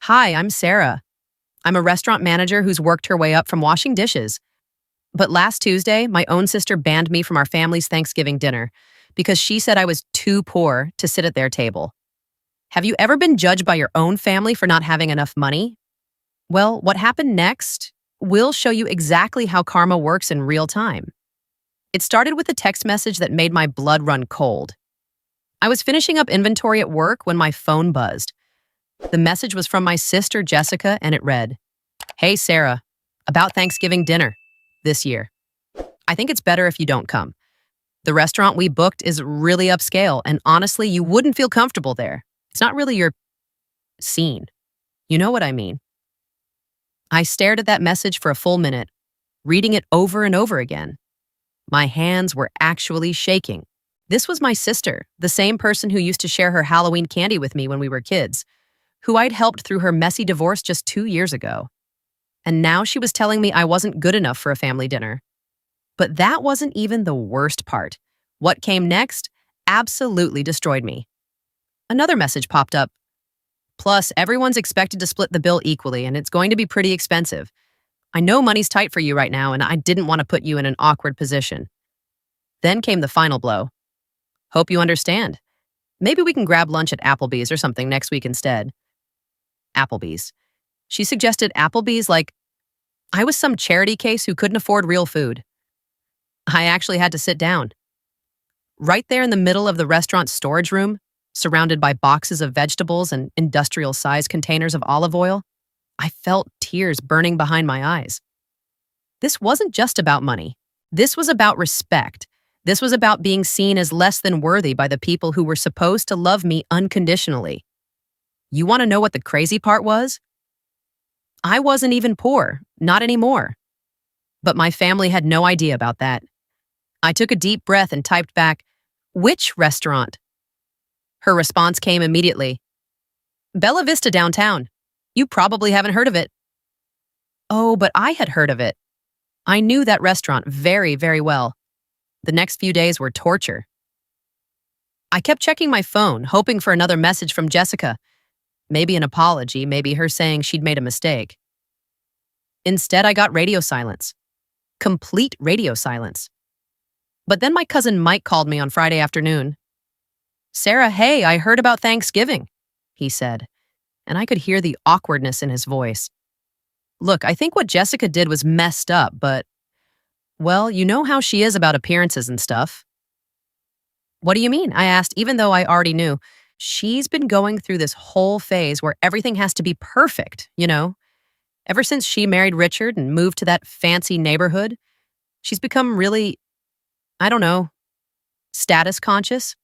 Hi, I'm Sarah. I'm a restaurant manager who's worked her way up from washing dishes. But last Tuesday, my own sister banned me from our family's Thanksgiving dinner because she said I was too poor to sit at their table. Have you ever been judged by your own family for not having enough money? Well, what happened next will show you exactly how karma works in real time. It started with a text message that made my blood run cold. I was finishing up inventory at work when my phone buzzed. The message was from my sister Jessica, and it read, "Hey Sarah, about Thanksgiving dinner this year. I think it's better if you don't come. The restaurant we booked is really upscale, and honestly, you wouldn't feel comfortable there. It's not really your scene. You know what I mean." I stared at that message for a full minute, reading it over and over again. My hands were actually shaking. This was my sister, the same person who used to share her Halloween candy with me when we were kids, who I'd helped through her messy divorce just 2 years ago. And now she was telling me I wasn't good enough for a family dinner. But that wasn't even the worst part. What came next absolutely destroyed me. Another message popped up. "Plus, everyone's expected to split the bill equally, and it's going to be pretty expensive. I know money's tight for you right now, and I didn't want to put you in an awkward position." Then came the final blow. "Hope you understand. Maybe we can grab lunch at Applebee's or something next week instead." Applebee's. She suggested Applebee's like I was some charity case who couldn't afford real food. I actually had to sit down. Right there in the middle of the restaurant's storage room, surrounded by boxes of vegetables and industrial-sized containers of olive oil, I felt tears burning behind my eyes. This wasn't just about money. This was about respect. This was about being seen as less than worthy by the people who were supposed to love me unconditionally. You want to know what the crazy part was? I wasn't even poor, not anymore. But my family had no idea about that. I took a deep breath and typed back, "Which restaurant?" Her response came immediately. "Bella Vista downtown. You probably haven't heard of it." Oh, but I had heard of it. I knew that restaurant very, very well. The next few days were torture. I kept checking my phone, hoping for another message from Jessica. Maybe an apology, maybe her saying she'd made a mistake. Instead, I got radio silence. Complete radio silence. But then my cousin Mike called me on Friday afternoon. "Sarah, hey, I heard about Thanksgiving," he said, and I could hear the awkwardness in his voice. "Look, I think what Jessica did was messed up, but, well, you know how she is about appearances and stuff." "What do you mean?" I asked, even though I already knew. She's been going through this whole phase where everything has to be perfect, you know? Ever since she married Richard and moved to that fancy neighborhood, she's become really, I don't know, status conscious?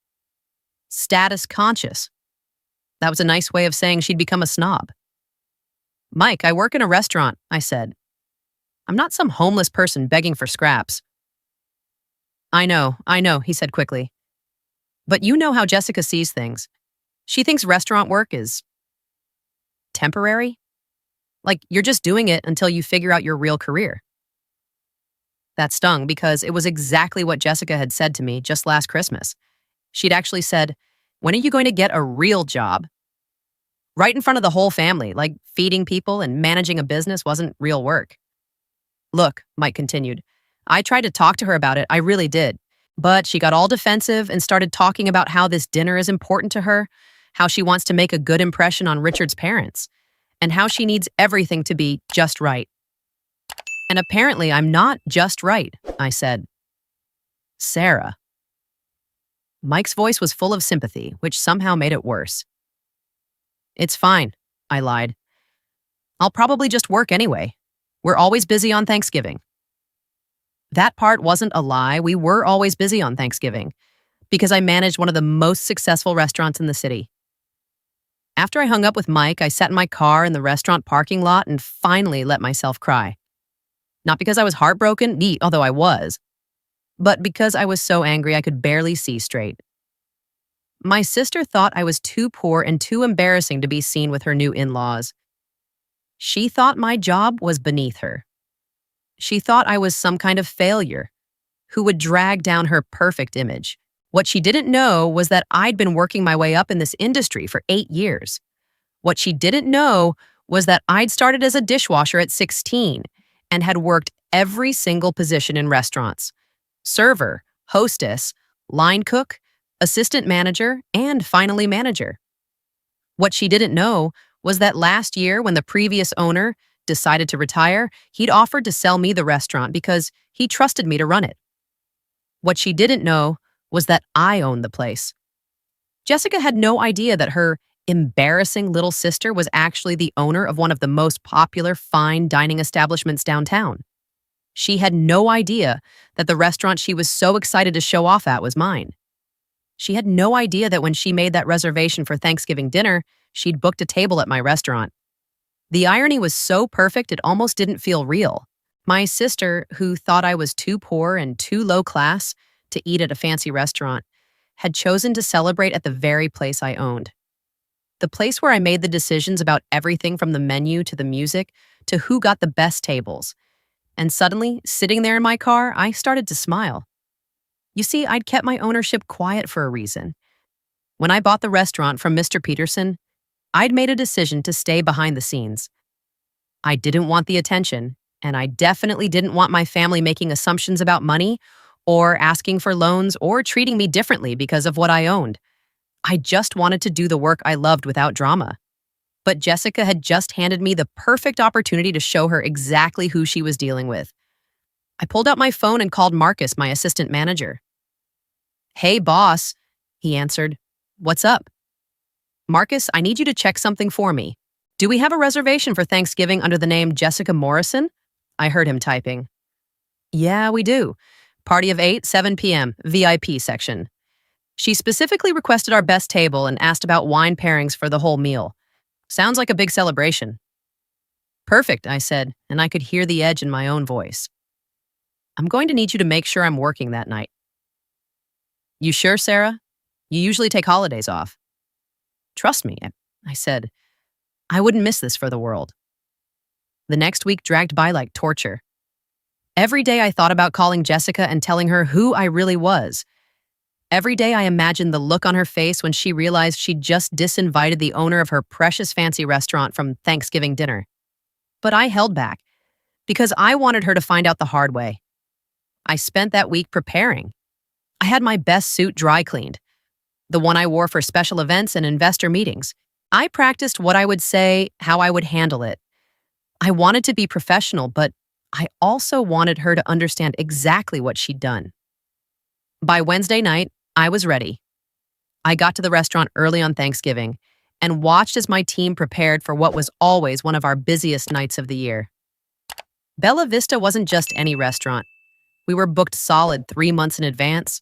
Status conscious. That was a nice way of saying she'd become a snob. "Mike, I work in a restaurant," I said. "I'm not some homeless person begging for scraps." I know, he said quickly. "But you know how Jessica sees things. She thinks restaurant work is temporary. Like you're just doing it until you figure out your real career." That stung because it was exactly what Jessica had said to me just last Christmas. She'd actually said, "When are you going to get a real job?" Right in front of the whole family, like feeding people and managing a business wasn't real work. "Look," Mike continued, "I tried to talk to her about it, I really did. But she got all defensive and started talking about how this dinner is important to her, how she wants to make a good impression on Richard's parents, and how she needs everything to be just right. And apparently I'm not just right," I said. "Sarah." Mike's voice was full of sympathy, which somehow made it worse. "It's fine," I lied. "I'll probably just work anyway. We're always busy on Thanksgiving." That part wasn't a lie. We were always busy on Thanksgiving because I managed one of the most successful restaurants in the city. After I hung up with Mike, I sat in my car in the restaurant parking lot and finally let myself cry. Not because I was heartbroken, although I was, but because I was so angry I could barely see straight. My sister thought I was too poor and too embarrassing to be seen with her new in-laws. She thought my job was beneath her. She thought I was some kind of failure who would drag down her perfect image. What she didn't know was that I'd been working my way up in this industry for 8 years. What she didn't know was that I'd started as a dishwasher at 16 and had worked every single position in restaurants: server, hostess, line cook, assistant manager, and finally manager. What she didn't know was that last year, when the previous owner decided to retire, he'd offered to sell me the restaurant because he trusted me to run it. What she didn't know was that I owned the place. Jessica had no idea that her embarrassing little sister was actually the owner of one of the most popular fine dining establishments downtown. She had no idea that the restaurant she was so excited to show off at was mine. She had no idea that when she made that reservation for Thanksgiving dinner, she'd booked a table at my restaurant. The irony was so perfect it almost didn't feel real. My sister, who thought I was too poor and too low class to eat at a fancy restaurant, had chosen to celebrate at the very place I owned. The place where I made the decisions about everything from the menu to the music to who got the best tables. And suddenly, sitting there in my car, I started to smile. You see, I'd kept my ownership quiet for a reason. When I bought the restaurant from Mr. Peterson, I'd made a decision to stay behind the scenes. I didn't want the attention, and I definitely didn't want my family making assumptions about money or asking for loans or treating me differently because of what I owned. I just wanted to do the work I loved without drama. But Jessica had just handed me the perfect opportunity to show her exactly who she was dealing with. I pulled out my phone and called Marcus, my assistant manager. "Hey, boss," he answered. "What's up?" "Marcus, I need you to check something for me. Do we have a reservation for Thanksgiving under the name Jessica Morrison?" I heard him typing. "Yeah, we do. Party of 8, 7 p.m., VIP section. She specifically requested our best table and asked about wine pairings for the whole meal. Sounds like a big celebration." "Perfect," I said, and I could hear the edge in my own voice. "I'm going to need you to make sure I'm working that night." "You sure, Sarah? You usually take holidays off." "Trust me," I said. "I wouldn't miss this for the world." The next week dragged by like torture. Every day I thought about calling Jessica and telling her who I really was. Every day I imagined the look on her face when she realized she'd just disinvited the owner of her precious fancy restaurant from Thanksgiving dinner. But I held back because I wanted her to find out the hard way. I spent that week preparing. I had my best suit dry cleaned, the one I wore for special events and investor meetings. I practiced what I would say, how I would handle it. I wanted to be professional, but I also wanted her to understand exactly what she'd done. By Wednesday night, I was ready. I got to the restaurant early on Thanksgiving and watched as my team prepared for what was always one of our busiest nights of the year. Bella Vista wasn't just any restaurant. We were booked solid 3 months in advance.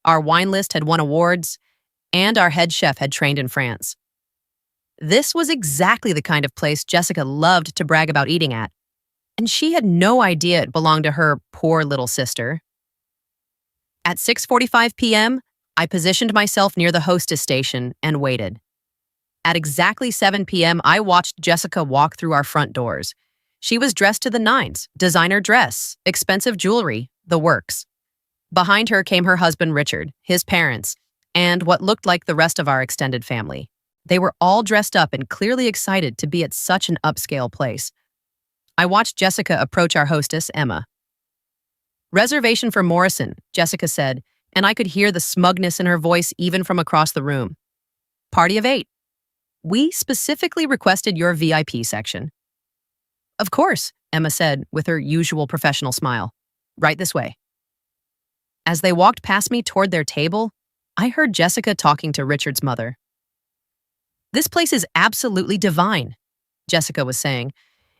Our wine list had won awards, and our head chef had trained in France. This was exactly the kind of place Jessica loved to brag about eating at, and she had no idea it belonged to her poor little sister. At 6:45 p.m., I positioned myself near the hostess station and waited. At exactly 7 p.m., I watched Jessica walk through our front doors. She was dressed to the nines, designer dress, expensive jewelry, the works. Behind her came her husband Richard, his parents, and what looked like the rest of our extended family. They were all dressed up and clearly excited to be at such an upscale place. I watched Jessica approach our hostess, Emma. "Reservation for Morrison," Jessica said, and I could hear the smugness in her voice even from across the room. "Party of 8. We specifically requested your VIP section." "Of course," Emma said with her usual professional smile. "Right this way." As they walked past me toward their table, I heard Jessica talking to Richard's mother. "This place is absolutely divine," Jessica was saying.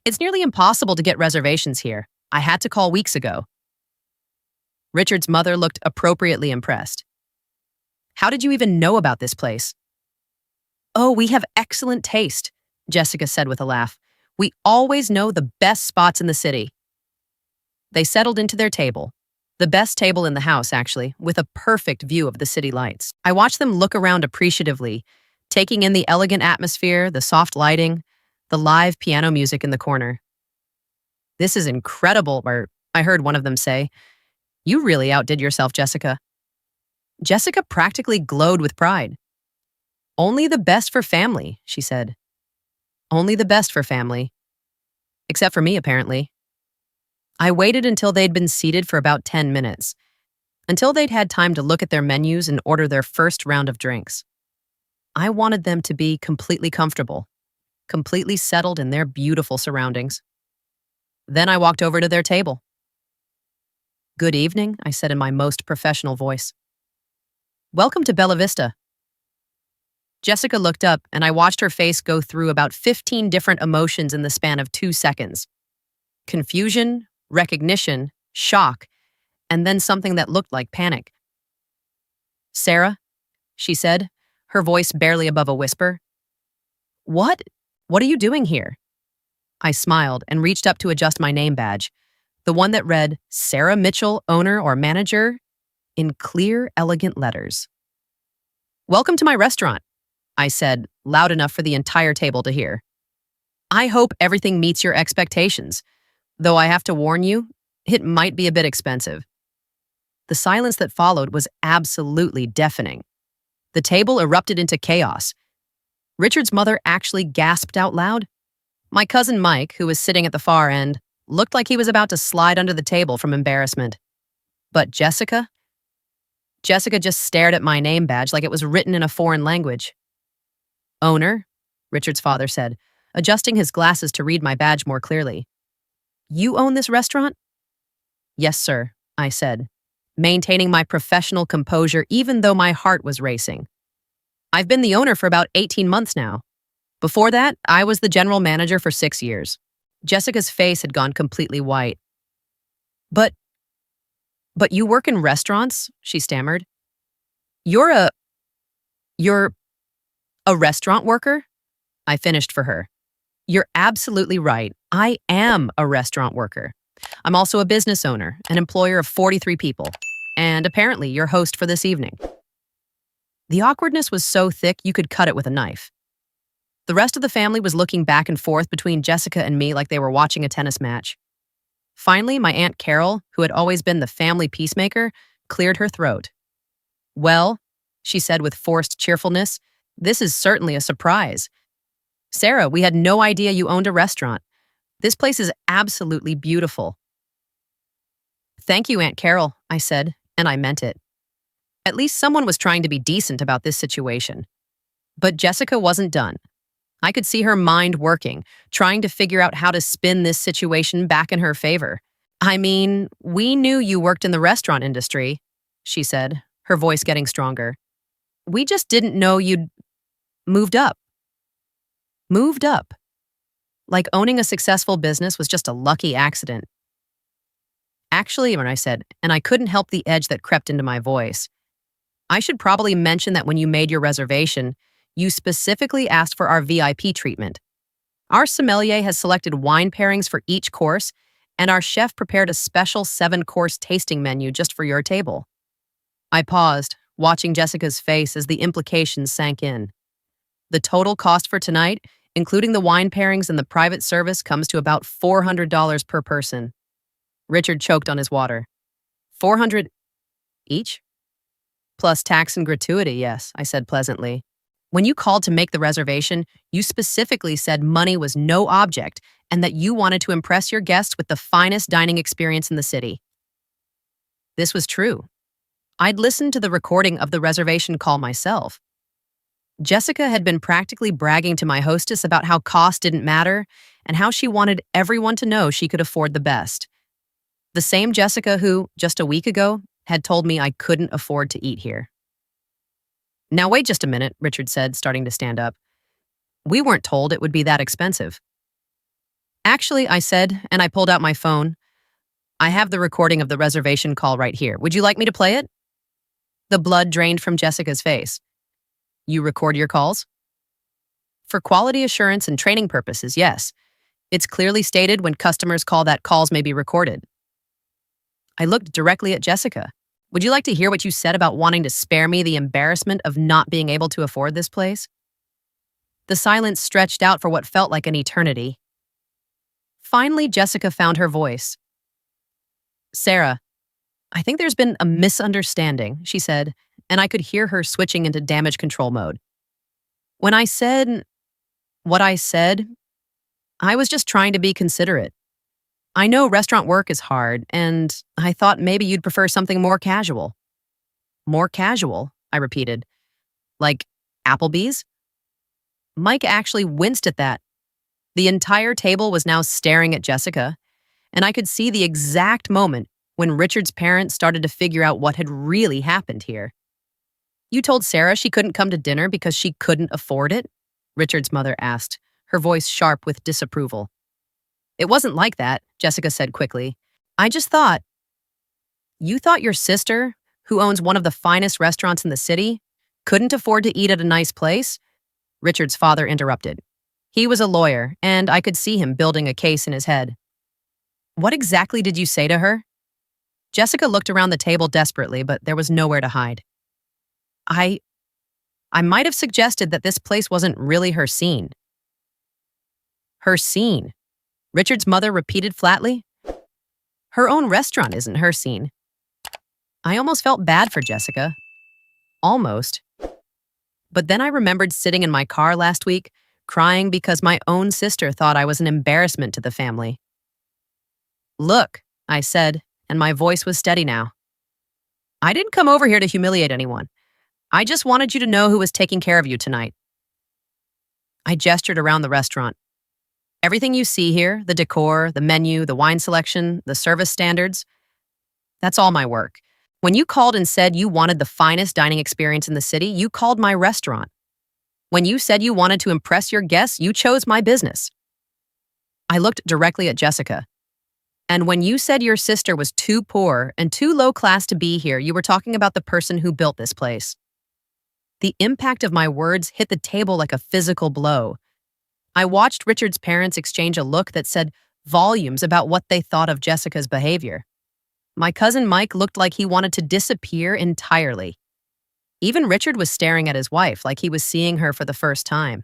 "It's nearly impossible to get reservations here. I had to call weeks ago." Richard's mother looked appropriately impressed. "How did you even know about this place?" "Oh, we have excellent taste," Jessica said with a laugh. "We always know the best spots in the city." They settled into their table. The best table in the house, actually, with a perfect view of the city lights. I watched them look around appreciatively, taking in the elegant atmosphere, the soft lighting, the live piano music in the corner. "This is incredible," I heard one of them say. "You really outdid yourself, Jessica." Jessica practically glowed with pride. "Only the best for family," she said. Only the best for family. Except for me, apparently. I waited until they'd been seated for about 10 minutes, until they'd had time to look at their menus and order their first round of drinks. I wanted them to be completely comfortable, completely settled in their beautiful surroundings. Then I walked over to their table. "Good evening," I said in my most professional voice. "Welcome to Bella Vista." Jessica looked up, and I watched her face go through about 15 different emotions in the span of 2 seconds. Confusion, recognition, shock, and then something that looked like panic. "Sarah," she said, her voice barely above a whisper. "What? What are you doing here?" I smiled and reached up to adjust my name badge, the one that read Sarah Mitchell, owner or manager, in clear, elegant letters. "Welcome to my restaurant," I said, loud enough for the entire table to hear. "I hope everything meets your expectations, though I have to warn you, it might be a bit expensive." The silence that followed was absolutely deafening. The table erupted into chaos. Richard's mother actually gasped out loud. My cousin Mike, who was sitting at the far end, looked like he was about to slide under the table from embarrassment. But Jessica? Jessica just stared at my name badge like it was written in a foreign language. "Owner," Richard's father said, adjusting his glasses to read my badge more clearly. "You own this restaurant?" "Yes, sir," I said, maintaining my professional composure even though my heart was racing. "I've been the owner for about 18 months now. Before that, I was the general manager for 6 years." Jessica's face had gone completely white. But you work in restaurants?" she stammered. You're a restaurant worker?" I finished for her. "You're absolutely right. I am a restaurant worker. I'm also a business owner, an employer of 43 people, and apparently your host for this evening." The awkwardness was so thick you could cut it with a knife. The rest of the family was looking back and forth between Jessica and me like they were watching a tennis match. Finally, my Aunt Carol, who had always been the family peacemaker, cleared her throat. "Well," she said with forced cheerfulness, "this is certainly a surprise. Sarah, we had no idea you owned a restaurant. This place is absolutely beautiful." "Thank you, Aunt Carol," I said, and I meant it. At least someone was trying to be decent about this situation. But Jessica wasn't done. I could see her mind working, trying to figure out how to spin this situation back in her favor. "I mean, we knew you worked in the restaurant industry," she said, her voice getting stronger. "We just didn't know you'd moved up." Moved up. Like owning a successful business was just a lucky accident. "Actually," when I said, and I couldn't help the edge that crept into my voice, "I should probably mention that when you made your reservation, you specifically asked for our VIP treatment. Our sommelier has selected wine pairings for each course, and our chef prepared a special 7-course tasting menu just for your table." I paused, watching Jessica's face as the implications sank in. "The total cost for tonight, including the wine pairings and the private service, comes to about $400 per person." Richard choked on his water. "400 each?" "Plus tax and gratuity, yes," I said pleasantly. "When you called to make the reservation, you specifically said money was no object and that you wanted to impress your guests with the finest dining experience in the city." This was true. I'd listened to the recording of the reservation call myself. Jessica had been practically bragging to my hostess about how cost didn't matter and how she wanted everyone to know she could afford the best. The same Jessica who, just a week ago, had told me I couldn't afford to eat here. "Now wait just a minute," Richard said, starting to stand up. "We weren't told it would be that expensive." "Actually," I said, and I pulled out my phone, "I have the recording of the reservation call right here. Would you like me to play it?" The blood drained from Jessica's face. "You record your calls?" "For quality assurance and training purposes, yes. It's clearly stated when customers call that calls may be recorded." I looked directly at Jessica. "Would you like to hear what you said about wanting to spare me the embarrassment of not being able to afford this place?" The silence stretched out for what felt like an eternity. Finally, Jessica found her voice. "Sarah, I think there's been a misunderstanding," she said, and I could hear her switching into damage control mode. When I said What I said, I was just trying to be considerate. I know restaurant work is hard, and I thought maybe you'd prefer something more casual. More casual, I repeated. Like Applebee's? Mike actually winced at that. The entire table was now staring at Jessica, and I could see the exact moment when Richard's parents started to figure out what had really happened here. You told Sarah she couldn't come to dinner because she couldn't afford it? Richard's mother asked, her voice sharp with disapproval. It wasn't like that, Jessica said quickly. I just thought. You thought your sister, who owns one of the finest restaurants in the city, couldn't afford to eat at a nice place? Richard's father interrupted. He was a lawyer, and I could see him building a case in his head. What exactly did you say to her? Jessica looked around the table desperately, but there was nowhere to hide. I might have suggested that this place wasn't really her scene. Her scene? Richard's mother repeated flatly. Her own restaurant isn't her scene. I almost felt bad for Jessica. Almost. But then I remembered sitting in my car last week, crying because my own sister thought I was an embarrassment to the family. Look, I said, and my voice was steady now. I didn't come over here to humiliate anyone. I just wanted you to know who was taking care of you tonight. I gestured around the restaurant. Everything you see here, the decor, the menu, the wine selection, the service standards, that's all my work. When you called and said you wanted the finest dining experience in the city, you called my restaurant. When you said you wanted to impress your guests, you chose my business. I looked directly at Jessica. And when you said your sister was too poor and too low class to be here, you were talking about the person who built this place. The impact of my words hit the table like a physical blow. I watched Richard's parents exchange a look that said volumes about what they thought of Jessica's behavior. My cousin Mike looked like he wanted to disappear entirely. Even Richard was staring at his wife like he was seeing her for the first time.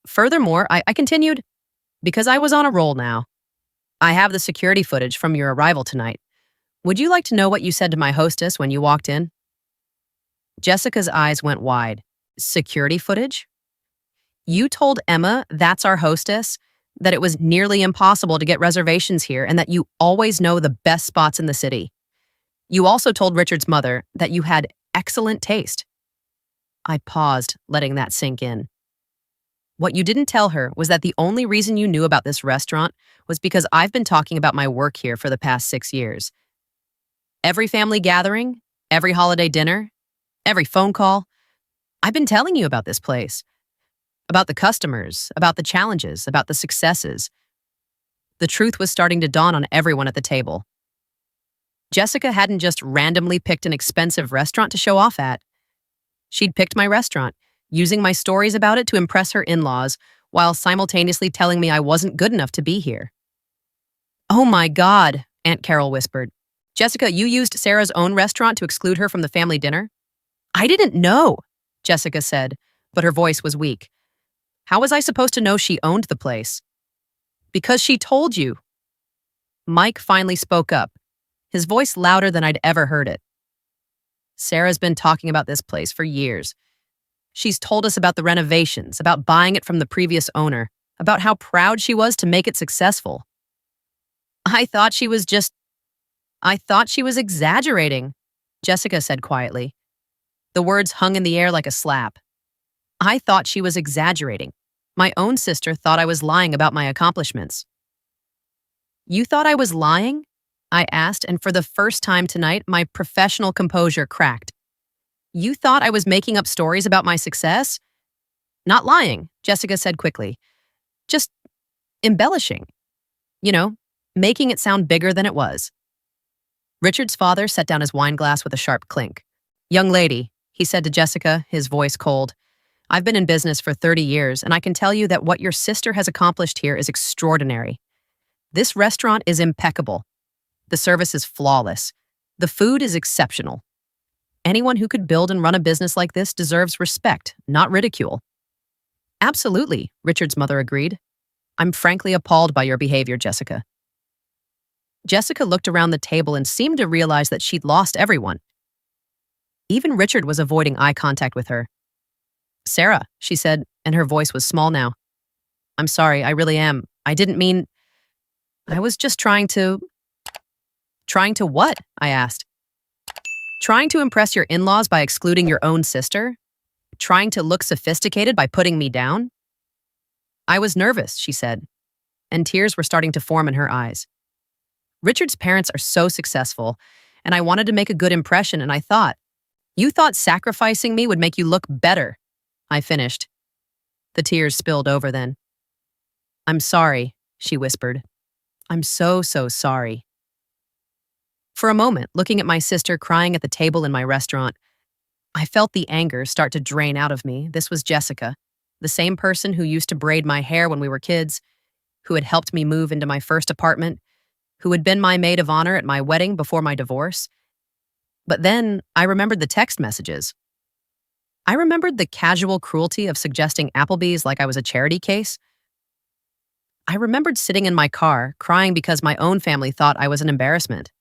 Furthermore, I continued, because I was on a roll now. I have the security footage from your arrival tonight. Would you like to know what you said to my hostess when you walked in? Jessica's eyes went wide. Security footage? You told Emma, that's our hostess, that it was nearly impossible to get reservations here and that you always know the best spots in the city. You also told Richard's mother that you had excellent taste. I paused, letting that sink in. What you didn't tell her was that the only reason you knew about this restaurant was because I've been talking about my work here for the past 6 years. Every family gathering, every holiday dinner, every phone call, I've been telling you about this place. About the customers, about the challenges, about the successes. The truth was starting to dawn on everyone at the table. Jessica hadn't just randomly picked an expensive restaurant to show off at. She'd picked my restaurant, using my stories about it to impress her in-laws, while simultaneously telling me I wasn't good enough to be here. Oh my God, Aunt Carol whispered. Jessica, you used Sarah's own restaurant to exclude her from the family dinner? I didn't know, Jessica said, but her voice was weak. How was I supposed to know she owned the place? Because she told you. Mike finally spoke up, his voice louder than I'd ever heard it. Sarah's been talking about this place for years. She's told us about the renovations, about buying it from the previous owner, about how proud she was to make it successful. I thought she was exaggerating, Jessica said quietly. The words hung in the air like a slap. I thought she was exaggerating. My own sister thought I was lying about my accomplishments. You thought I was lying? I asked, and for the first time tonight, my professional composure cracked. You thought I was making up stories about my success? Not lying, Jessica said quickly. Just embellishing. You know, making it sound bigger than it was. Richard's father set down his wine glass with a sharp clink. Young lady, he said to Jessica, his voice cold. I've been in business for 30 years, and I can tell you that what your sister has accomplished here is extraordinary. This restaurant is impeccable. The service is flawless. The food is exceptional. Anyone who could build and run a business like this deserves respect, not ridicule. Absolutely, Richard's mother agreed. I'm frankly appalled by your behavior, Jessica. Jessica looked around the table and seemed to realize that she'd lost everyone. Even Richard was avoiding eye contact with her. Sarah, she said, and her voice was small now. I'm sorry, I really am. I didn't mean. I was just trying to. Trying to what? I asked. Trying to impress your in laws by excluding your own sister? Trying to look sophisticated by putting me down? I was nervous, she said, and tears were starting to form in her eyes. Richard's parents are so successful, and I wanted to make a good impression, and I thought, you thought sacrificing me would make you look better. I finished. The tears spilled over then. I'm sorry, she whispered. I'm so sorry. For a moment, looking at my sister crying at the table in my restaurant, I felt the anger start to drain out of me. This was Jessica, the same person who used to braid my hair when we were kids, who had helped me move into my first apartment, who had been my maid of honor at my wedding before my divorce. But then I remembered the text messages. I remembered the casual cruelty of suggesting Applebee's like I was a charity case. I remembered sitting in my car, crying because my own family thought I was an embarrassment.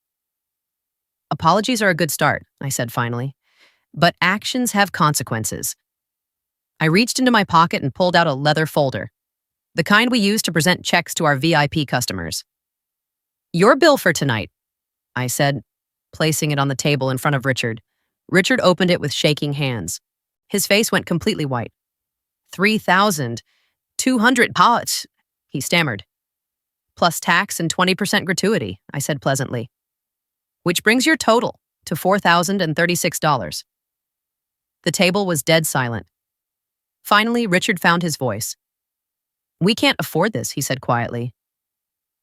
Apologies are a good start, I said finally, but actions have consequences. I reached into my pocket and pulled out a leather folder, the kind we use to present checks to our VIP customers. Your bill for tonight, I said, placing it on the table in front of Richard. Richard opened it with shaking hands. His face went completely white. 3,200 pots, he stammered. Plus tax and 20% gratuity, I said pleasantly. Which brings your total to $4,036. The table was dead silent. Finally, Richard found his voice. We can't afford this, he said quietly.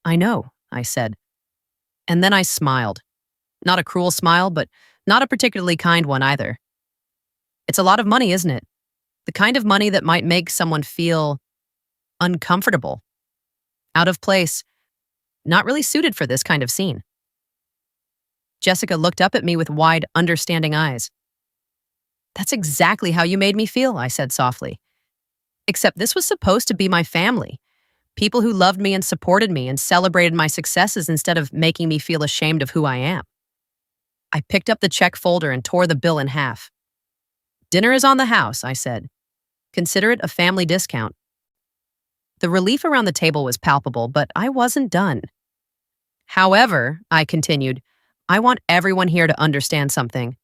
I know, I said. And then I smiled. Not a cruel smile, but not a particularly kind one either. It's a lot of money, isn't it? The kind of money that might make someone feel uncomfortable, out of place, not really suited for this kind of scene. Jessica looked up at me with wide, understanding eyes. That's exactly how you made me feel, I said softly. Except this was supposed to be my family. People who loved me and supported me and celebrated my successes instead of making me feel ashamed of who I am. I picked up the check folder and tore the bill in half. Dinner is on the house, I said. Consider it a family discount. The relief around the table was palpable, but I wasn't done. However, I continued, I want everyone here to understand something.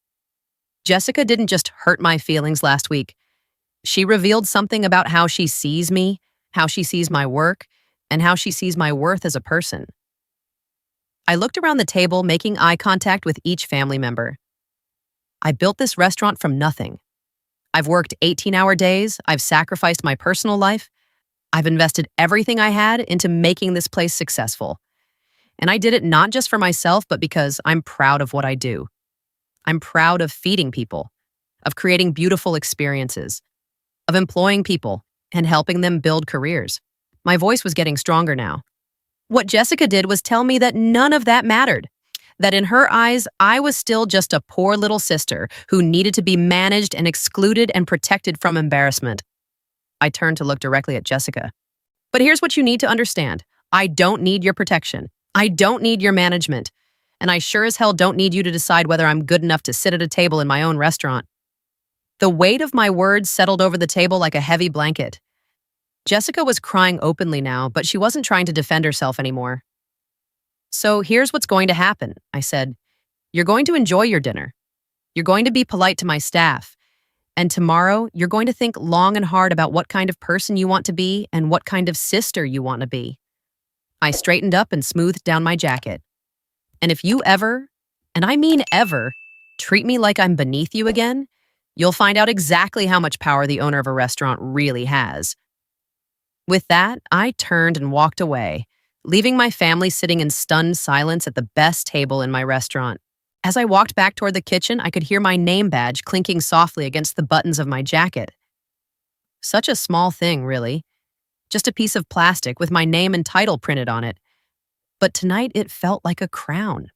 Jessica didn't just hurt my feelings last week. She revealed something about how she sees me, how she sees my work, and how she sees my worth as a person. I looked around the table, making eye contact with each family member. I built this restaurant from nothing. I've worked 18-hour days, I've sacrificed my personal life, I've invested everything I had into making this place successful. And I did it not just for myself, but because I'm proud of what I do. I'm proud of feeding people, of creating beautiful experiences, of employing people and helping them build careers. My voice was getting stronger now. What Jessica did was tell me that none of that mattered, that in her eyes, I was still just a poor little sister who needed to be managed and excluded and protected from embarrassment. I turned to look directly at Jessica. But here's what you need to understand. I don't need your protection. I don't need your management. And I sure as hell don't need you to decide whether I'm good enough to sit at a table in my own restaurant. The weight of my words settled over the table like a heavy blanket. Jessica was crying openly now, but she wasn't trying to defend herself anymore. So here's what's going to happen, I said. You're going to enjoy your dinner. You're going to be polite to my staff. And tomorrow, you're going to think long and hard about what kind of person you want to be and what kind of sister you want to be. I straightened up and smoothed down my jacket. And if you ever, and I mean ever, treat me like I'm beneath you again, you'll find out exactly how much power the owner of a restaurant really has. With that, I turned and walked away, leaving my family sitting in stunned silence at the best table in my restaurant. As I walked back toward the kitchen, I could hear my name badge clinking softly against the buttons of my jacket. Such a small thing, really. Just a piece of plastic with my name and title printed on it. But tonight it felt like a crown.